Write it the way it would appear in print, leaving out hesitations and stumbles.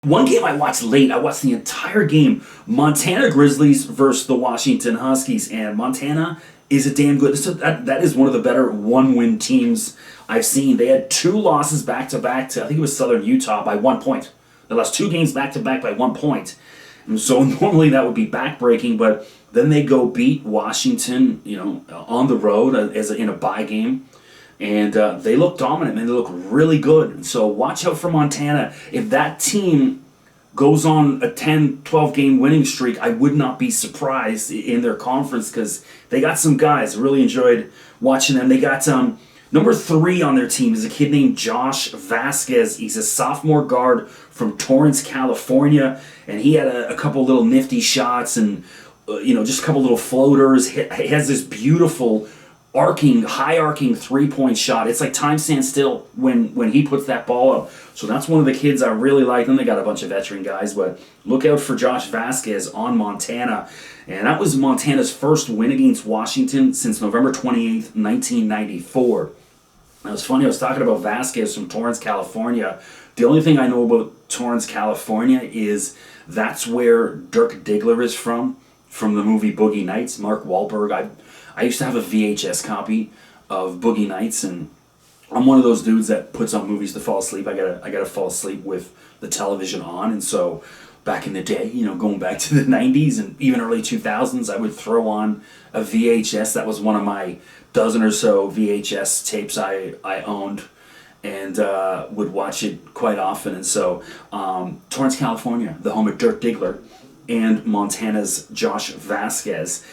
One game I watched late, I watched the entire game. Montana Grizzlies versus the Washington Huskies, and Montana is a damn good. That is one of the better one-win teams I've seen. They had two losses back to back to I think it was Southern Utah by 1 point. They lost two games back to back by 1 point, and so normally that would be backbreaking, but then they go beat Washington, on the road in a bye game. And they look dominant, and they look really good. And so watch out for Montana. If that team goes on a 10, 12 game winning streak, I would not be surprised in their conference because they got some guys. Really enjoyed watching them. They got number 3 on their team is a kid named Josh Vazquez. He's a sophomore guard from Torrance, California. And he had a couple little nifty shots and, just a couple little floaters. He has this beautiful high arcing 3-point shot. It's like time stands still when he puts that ball up. So that's one of the kids I really like. And they got a bunch of veteran guys, but look out for Josh Vazquez on Montana. And that was Montana's first win against Washington since November 28th, 1994. Now it's funny, I was talking about Vazquez from Torrance, California. The only thing I know about Torrance, California is that's where Dirk Diggler is from the movie Boogie Nights. Mark Wahlberg. I used to have a VHS copy of Boogie Nights, and I'm one of those dudes that puts on movies to fall asleep. I gotta fall asleep with the television on, and so back in the day, going back to the 90s and even early 2000s, I would throw on a VHS. That was one of my dozen or so VHS tapes I owned, and would watch it quite often. And so Torrance, California, the home of Dirk Diggler, and Montana's Josh Vazquez.